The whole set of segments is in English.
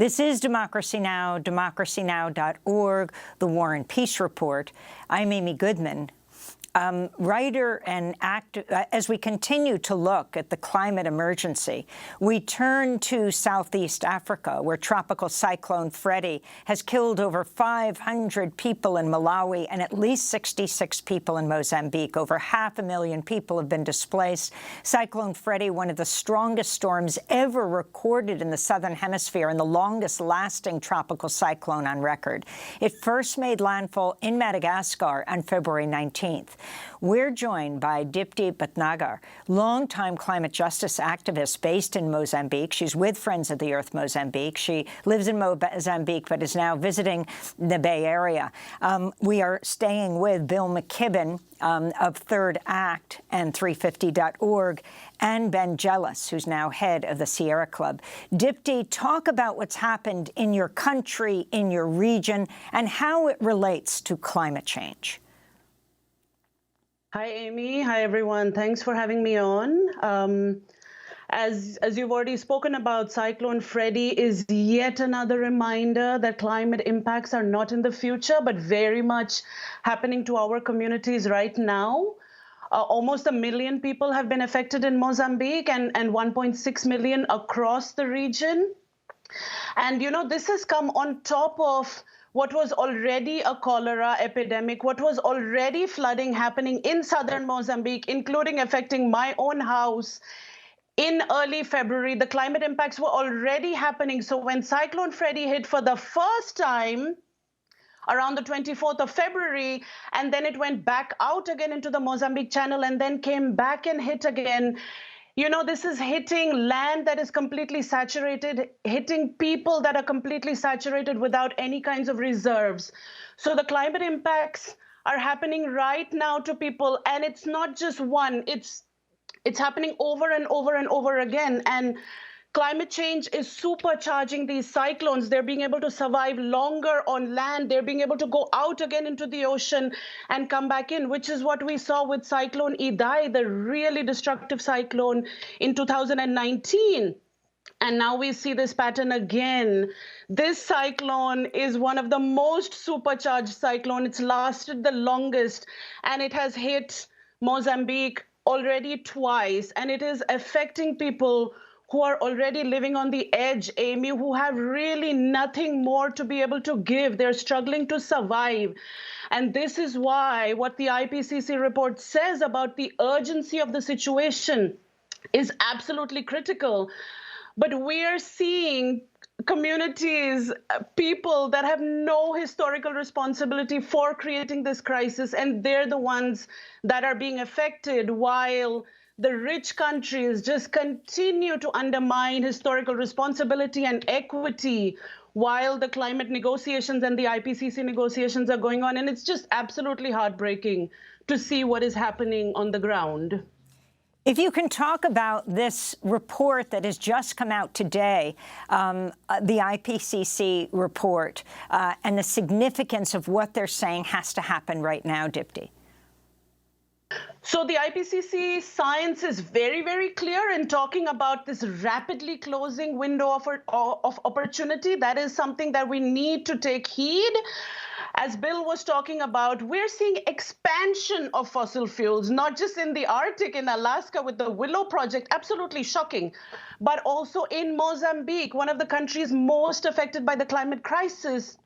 This is Democracy Now!, democracynow.org, The War and Peace Report. I'm Amy Goodman. Writer and actor, as we continue to look at the climate emergency, we turn to Southeast Africa, where Tropical Cyclone Freddy has killed over 500 people in Malawi and at least 66 people in Mozambique. Over 500,000 people have been displaced. Cyclone Freddy, one of the strongest storms ever recorded in the Southern Hemisphere and the longest-lasting tropical cyclone on record. It first made landfall in Madagascar on February 19th. We're joined by Dipti Bhatnagar, longtime climate justice activist based in Mozambique. She's with Friends of the Earth Mozambique. She lives in Mozambique but is now visiting the Bay Area. We are staying with Bill McKibben of Third Act and 350.org, and Ben Jealous, who's now head of the Sierra Club. Dipti, talk about what's happened in your country, in your region, and how it relates to climate change. Hi, Amy. Hi, everyone. Thanks for having me on. As you've already spoken about, Cyclone Freddy is yet another reminder that climate impacts are not in the future, but very much happening to our communities right now. Almost 1 million people have been affected in Mozambique and 1.6 million across the region. And, you know, this has come on top of what was already a cholera epidemic, what was already flooding happening in southern Mozambique, including affecting my own house in early February. The climate impacts were already happening. So when Cyclone Freddy hit for the first time around the 24th of February, and then it went back out again into the Mozambique Channel and then came back and hit again, you know, this is hitting land that is completely saturated, hitting people that are completely saturated without any kinds of reserves. So the climate impacts are happening right now to people, and it's not just one, it's happening over and over and over again. And climate change is supercharging these cyclones. They're being able to survive longer on land. They're being able to go out again into the ocean and come back in, which is what we saw with Cyclone Idai, the really destructive cyclone in 2019. And now we see this pattern again. This cyclone is one of the most supercharged cyclones. It's lasted the longest, and it has hit Mozambique already twice, and it is affecting people who are already living on the edge, Amy, who have really nothing more to be able to give. They're struggling to survive. And this is why what the IPCC report says about the urgency of the situation is absolutely critical. But we are seeing communities, people that have no historical responsibility for creating this crisis, and they're the ones that are being affected, while the rich countries just continue to undermine historical responsibility and equity while the climate negotiations and the IPCC negotiations are going on. And it's just absolutely heartbreaking to see what is happening on the ground. If you can talk about this report that has just come out today, the IPCC report, and the significance of what they're saying has to happen right now, Dipti. So the IPCC science is very, very clear in talking about this rapidly closing window of opportunity. That is something that we need to take heed. As Bill was talking about, we're seeing expansion of fossil fuels, not just in the Arctic, in Alaska with the Willow Project, absolutely shocking, but also in Mozambique, one of the countries most affected by the climate crisis,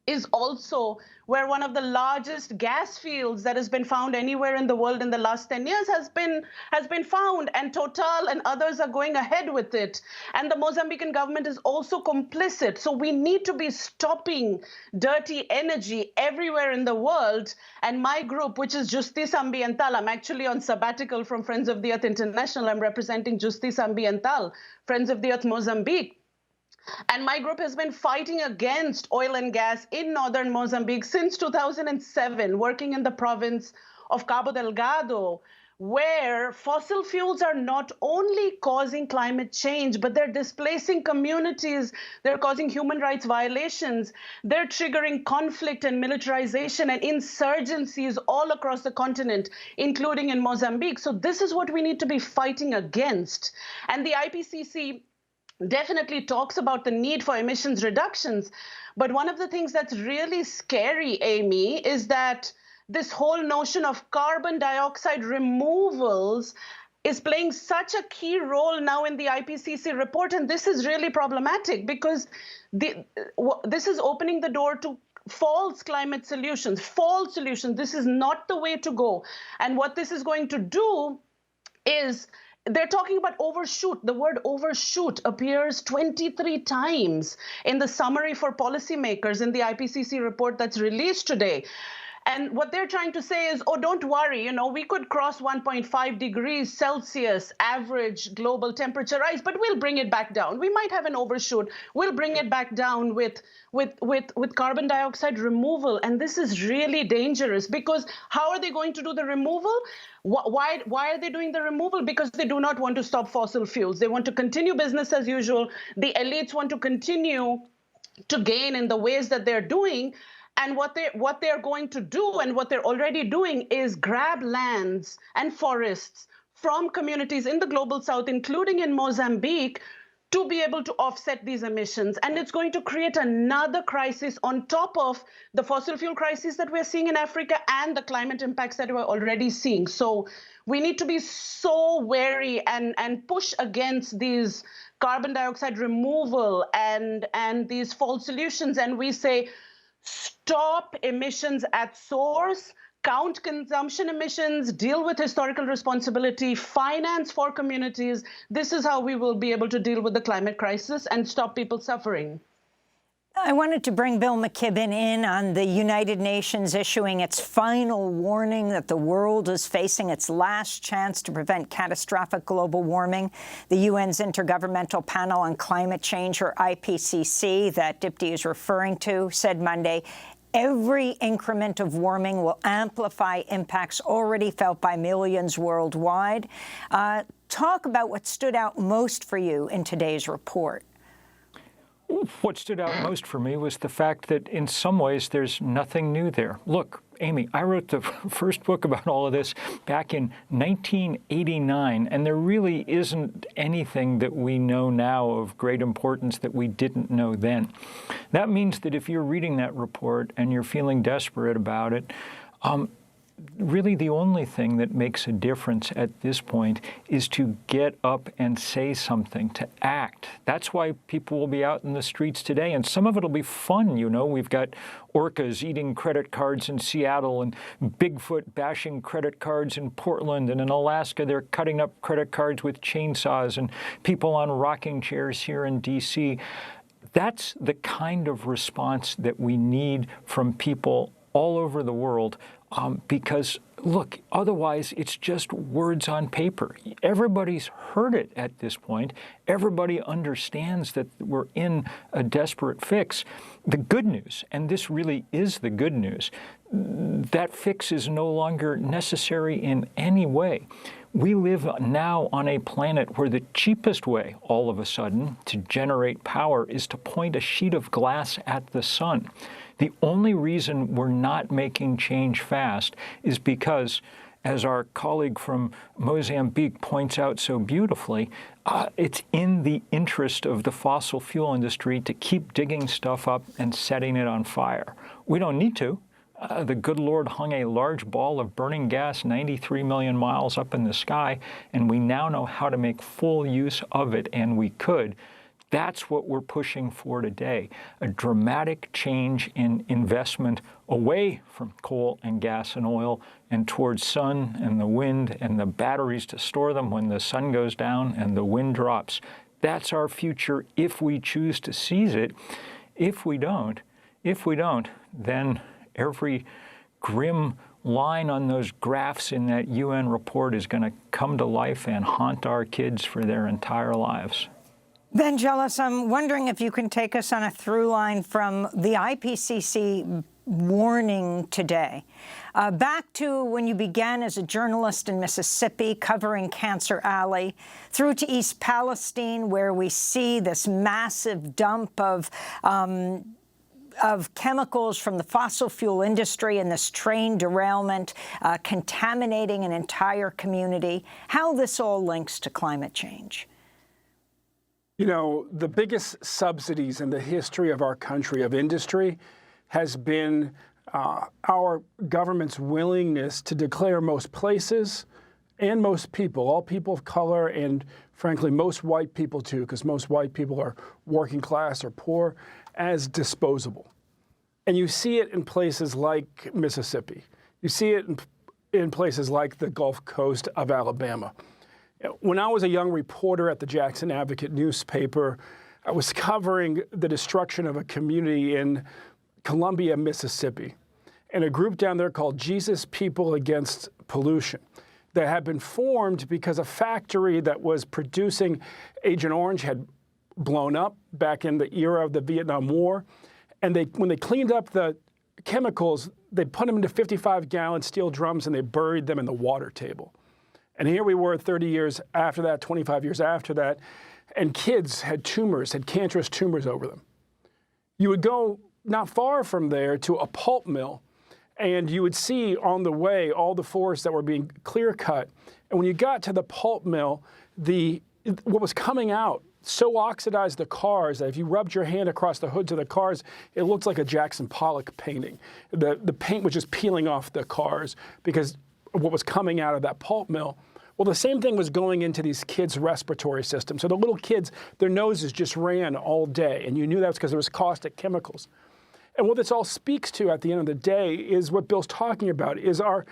is also where one of the largest gas fields that has been found anywhere in the world in the last 10 years has been found, and Total and others are going ahead with it. And the Mozambican government is also complicit. So we need to be stopping dirty energy everywhere in the world. And my group, which is Justiça Ambiental, I'm actually on sabbatical from Friends of the Earth International. I'm representing Justiça Ambiental, Friends of the Earth Mozambique. And my group has been fighting against oil and gas in northern Mozambique since 2007, working in the province of Cabo Delgado, where fossil fuels are not only causing climate change, but they're displacing communities, they're causing human rights violations, they're triggering conflict and militarization and insurgencies all across the continent, including in Mozambique. So this is what we need to be fighting against. And the IPCC definitely talks about the need for emissions reductions. But one of the things that's really scary, Amy, is that this whole notion of carbon dioxide removals is playing such a key role now in the IPCC report. And this is really problematic because this is opening the door to false climate solutions, false solutions. This is not the way to go. And what this is going to do is they're talking about overshoot. The word overshoot appears 23 times in the summary for policymakers in the IPCC report that's released today. And what they're trying to say is, oh, don't worry, we could cross 1.5 degrees Celsius average global temperature rise, but we'll bring it back down. We might have an overshoot. We'll bring it back down with carbon dioxide removal. And this is really dangerous because how are they going to do the removal? Why are they doing the removal? Because they do not want to stop fossil fuels. They want to continue business as usual. The elites want to continue to gain in the ways that they're doing. And what they're going to do and what they're already doing is grab lands and forests from communities in the global south, including in Mozambique, to be able to offset these emissions. And it's going to create another crisis on top of the fossil fuel crisis that we're seeing in Africa and the climate impacts that we're already seeing. So we need to be so wary and push against these carbon dioxide removal and these false solutions. And we say, stop emissions at source, count consumption emissions, deal with historical responsibility, finance for communities. This is how we will be able to deal with the climate crisis and stop people suffering. I wanted to bring Bill McKibben in on the United Nations issuing its final warning that the world is facing its last chance to prevent catastrophic global warming. The UN's Intergovernmental Panel on Climate Change, or IPCC, that Dipti is referring to, said Monday, every increment of warming will amplify impacts already felt by millions worldwide. Talk about what stood out most for you in today's report. What stood out most for me was the fact that in some ways there's nothing new there. Look, Amy, I wrote the first book about all of this back in 1989, and there really isn't anything that we know now of great importance that we didn't know then. That means that if you're reading that report and you're feeling desperate about it, really the only thing that makes a difference at this point is to get up and say something, to act. That's why people will be out in the streets today, and some of it will be fun, We've got orcas eating credit cards in Seattle and Bigfoot bashing credit cards in Portland, and in Alaska they're cutting up credit cards with chainsaws, and people on rocking chairs here in D.C. That's the kind of response that we need from people all over the world. Because, look, otherwise it's just words on paper. Everybody's heard it at this point. Everybody understands that we're in a desperate fix. The good news, and this really is the good news, that fix is no longer necessary in any way. We live now on a planet where the cheapest way, all of a sudden, to generate power is to point a sheet of glass at the sun. The only reason we're not making change fast is because, as our colleague from Mozambique points out so beautifully, it's in the interest of the fossil fuel industry to keep digging stuff up and setting it on fire. We don't need to. The good Lord hung a large ball of burning gas 93 million miles up in the sky, and we now know how to make full use of it, and we could. That's what we're pushing for today, a dramatic change in investment away from coal and gas and oil and towards sun and the wind and the batteries to store them when the sun goes down and the wind drops. That's our future if we choose to seize it. If we don't, then every grim line on those graphs in that UN report is going to come to life and haunt our kids for their entire lives. Vangelis, I'm wondering if you can take us on a through line from the IPCC warning today, back to when you began as a journalist in Mississippi covering Cancer Alley, through to East Palestine, where we see this massive dump of chemicals from the fossil fuel industry and this train derailment contaminating an entire community, how this all links to climate change. You know, the biggest subsidies in the history of our country of industry has been our government's willingness to declare most places and most people, all people of color, and frankly, most white people too, because most white people are working class or poor, as disposable. And you see it in places like Mississippi. You see it in places like the Gulf Coast of Alabama. When I was a young reporter at the Jackson Advocate newspaper, I was covering the destruction of a community in Columbia, Mississippi, and a group down there called Jesus People Against Pollution that had been formed because a factory that was producing Agent Orange had blown up back in the era of the Vietnam War. And when they cleaned up the chemicals, they put them into 55-gallon steel drums and they buried them in the water table. And here we were 30 years after that, 25 years after that, and kids had tumors, had cancerous tumors over them. You would go not far from there to a pulp mill, and you would see on the way all the forests that were being clear cut. And when you got to the pulp mill, what was coming out so oxidized the cars that if you rubbed your hand across the hoods of the cars, it looked like a Jackson Pollock painting. The paint was just peeling off the cars because of what was coming out of that pulp mill. Well, the same thing was going into these kids' respiratory system. So the little kids, their noses just ran all day, and you knew that was because there was caustic chemicals. And what this all speaks to at the end of the day is what Bill's talking about, is our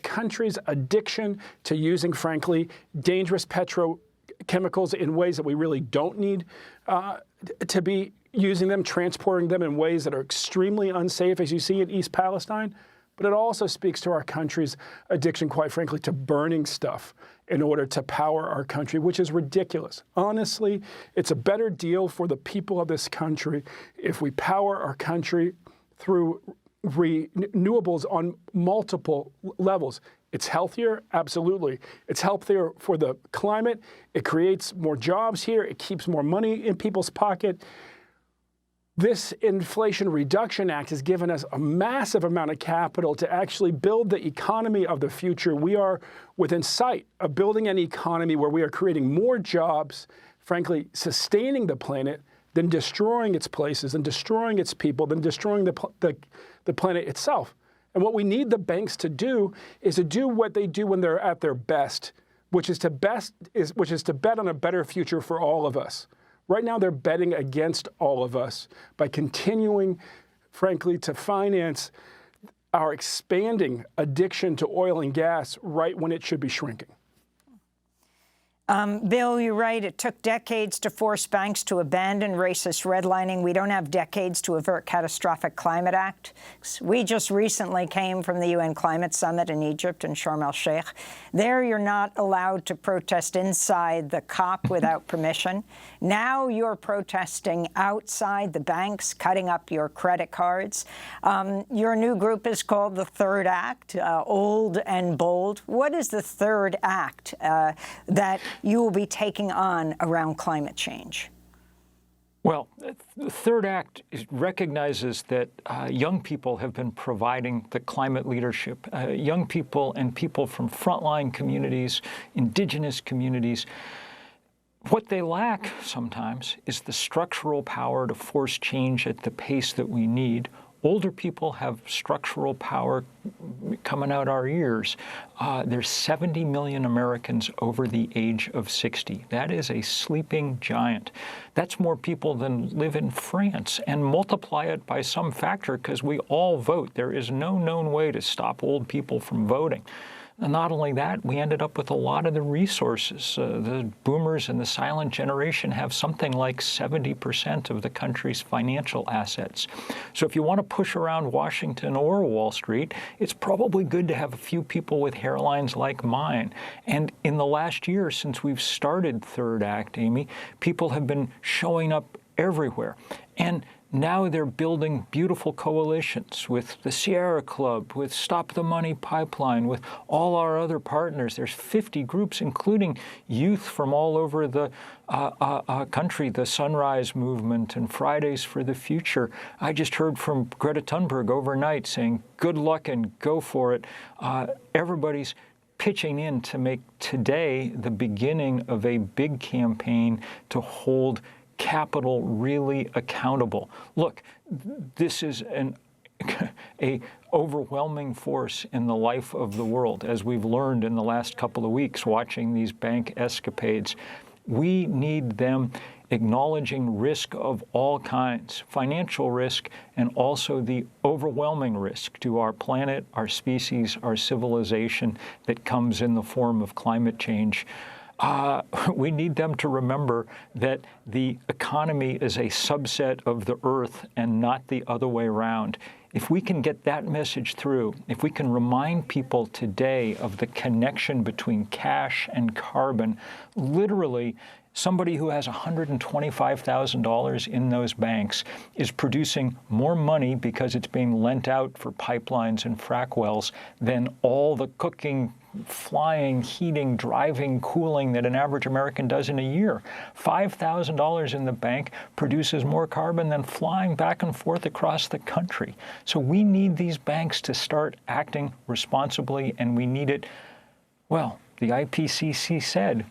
country's addiction to using, frankly, dangerous petrochemicals in ways that we really don't need to be using them, transporting them in ways that are extremely unsafe, as you see in East Palestine. But it also speaks to our country's addiction, quite frankly, to burning stuff in order to power our country, which is ridiculous. Honestly, it's a better deal for the people of this country if we power our country through renewables on multiple levels. It's healthier, absolutely. It's healthier for the climate. It creates more jobs here. It keeps more money in people's pocket. This Inflation Reduction Act has given us a massive amount of capital to actually build the economy of the future. We are within sight of building an economy where we are creating more jobs, frankly, sustaining the planet, than destroying its places and destroying its people, than destroying the planet itself. And what we need the banks to do is to do what they do when they're at their best, which is to bet on a better future for all of us. Right now, they're betting against all of us by continuing, frankly, to finance our expanding addiction to oil and gas right when it should be shrinking. Bill, you're right. It took decades to force banks to abandon racist redlining. We don't have decades to avert catastrophic climate acts. We just recently came from the UN Climate Summit in Egypt in Sharm el-Sheikh. There, you're not allowed to protest inside the COP without permission. Now you're protesting outside the banks, cutting up your credit cards. Your new group is called the Third Act, old and bold. What is the third act that you will be taking on around climate change? Well, the Third Act recognizes that young people have been providing the climate leadership. Young people and people from frontline communities, indigenous communities. What they lack sometimes is the structural power to force change at the pace that we need. Older people have structural power coming out our ears. There's 70 million Americans over the age of 60. That is a sleeping giant. That's more people than live in France. And multiply it by some factor, because we all vote. There is no known way to stop old people from voting. And not only that, we ended up with a lot of the resources. The boomers and the silent generation have something like 70% of the country's financial assets. So if you want to push around Washington or Wall Street, it's probably good to have a few people with hairlines like mine. And in the last year, since we've started Third Act, Amy, people have been showing up everywhere. And now they're building beautiful coalitions with the Sierra Club, with Stop the Money Pipeline, with all our other partners. There's 50 groups, including youth from all over the country, the Sunrise Movement and Fridays for the Future. I just heard from Greta Thunberg overnight saying, good luck and go for it. Everybody's pitching in to make today the beginning of a big campaign to hold capital really accountable. Look, this is a overwhelming force in the life of the world, as we've learned in the last couple of weeks watching these bank escapades. We need them acknowledging risk of all kinds, financial risk, and also the overwhelming risk to our planet, our species, our civilization that comes in the form of climate change. We need them to remember that the economy is a subset of the Earth and not the other way around. If we can get that message through, if we can remind people today of the connection between cash and carbon, literally, somebody who has $125,000 in those banks is producing more money because it's being lent out for pipelines and frack wells than all the cooking, flying, heating, driving, cooling that an average American does in a year. $5,000 in the bank produces more carbon than flying back and forth across the country. So we need these banks to start acting responsibly, and we need it, well, the IPCC said,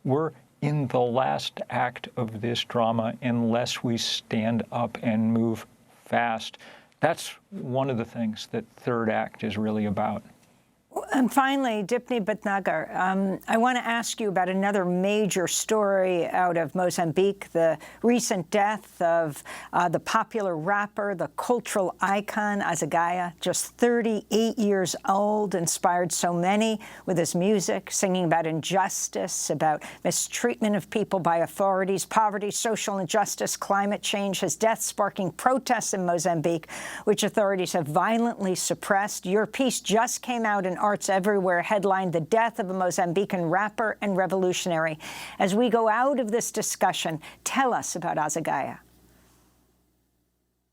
we're in the last act of this drama unless we stand up and move fast. That's one of the things that third act is really about. And finally, Dipti Bhatnagar, I want to ask you about another major story out of Mozambique, the recent death of the popular rapper, the cultural icon, Azagaia, just 38 years old, inspired so many with his music, singing about injustice, about mistreatment of people by authorities, poverty, social injustice, climate change. His death sparking protests in Mozambique, which authorities have violently suppressed. Your piece just came out in Arts Everywhere, headlined "The Death of a Mozambican Rapper and Revolutionary." As we go out of this discussion, tell us about Azagaia.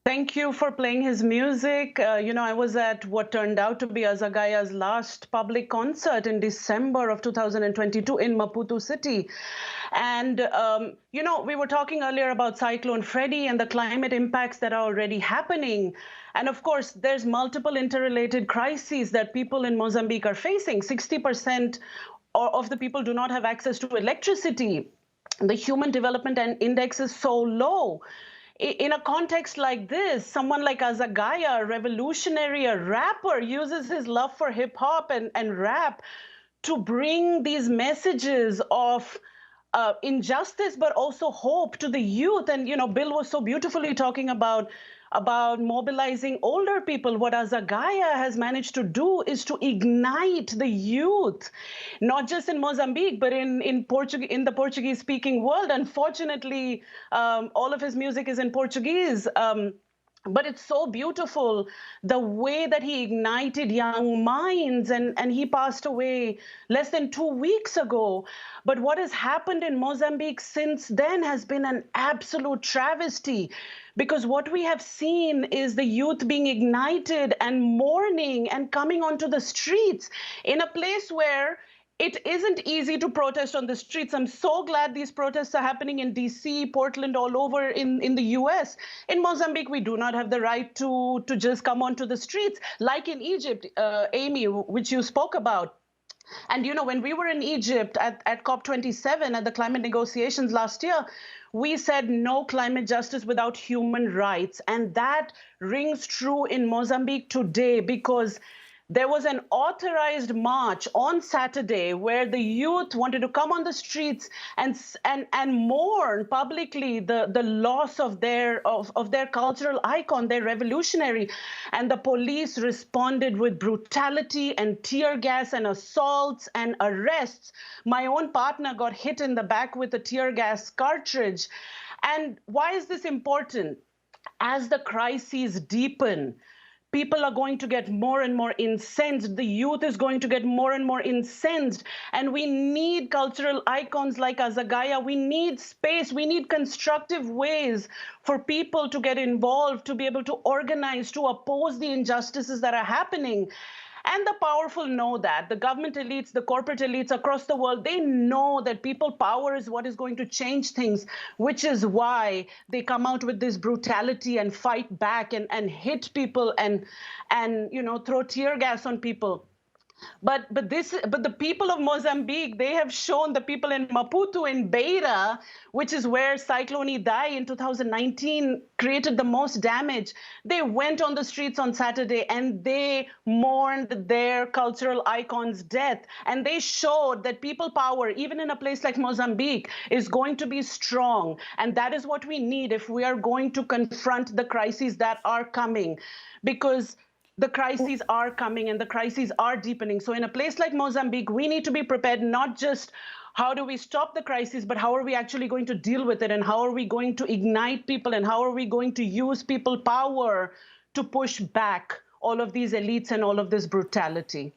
Thank you for playing his music. I was at what turned out to be Azagaia's last public concert in December of 2022 in Maputo City. And, we were talking earlier about Cyclone Freddy and the climate impacts that are already happening. And of course, there's multiple interrelated crises that people in Mozambique are facing. 60% of the people do not have access to electricity. The Human Development Index is so low. In a context like this, someone like Azagaia, a revolutionary, a rapper, uses his love for hip hop and rap to bring these messages of injustice, but also hope to the youth. And, Bill was so beautifully talking about mobilizing older people. What Azagaia has managed to do is to ignite the youth, not just in Mozambique, but in the Portuguese-speaking world. Unfortunately, all of his music is in Portuguese. But it's so beautiful, the way that he ignited young minds, and he passed away less than 2 weeks ago. But what has happened in Mozambique since then has been an absolute travesty, because what we have seen is the youth being ignited and mourning and coming onto the streets in a place where it isn't easy to protest on the streets. I'm so glad these protests are happening in DC, Portland, all over in the US. In Mozambique, we do not have the right to just come onto the streets, like in Egypt, Amy, which you spoke about. And, when we were in Egypt at COP27, at the climate negotiations last year, we said no climate justice without human rights. And that rings true in Mozambique today, because there was an authorized march on Saturday where the youth wanted to come on the streets and mourn publicly the loss of their cultural icon, their revolutionary. And the police responded with brutality and tear gas and assaults and arrests. My own partner got hit in the back with a tear gas cartridge. And why is this important? As the crises deepen, people are going to get more and more incensed. The youth is going to get more and more incensed. And we need cultural icons like Azagaia. We need space. We need constructive ways for people to get involved, to be able to organize, to oppose the injustices that are happening. And the powerful know that. The government elites, the corporate elites across the world, they know that people power is what is going to change things, which is why they come out with this brutality and fight back and hit people and throw tear gas on people. But the people of Mozambique, they have shown, the people in Maputo and Beira, which is where Cyclone Idai in 2019 created the most damage. They went on the streets on Saturday and they mourned their cultural icon's death. And they showed that people power, even in a place like Mozambique, is going to be strong. And that is what we need if we are going to confront the crises that are coming. Because the crises are coming and the crises are deepening. So in a place like Mozambique, we need to be prepared, not just how do we stop the crisis, but how are we actually going to deal with it, and how are we going to ignite people, and how are we going to use people power to push back all of these elites and all of this brutality.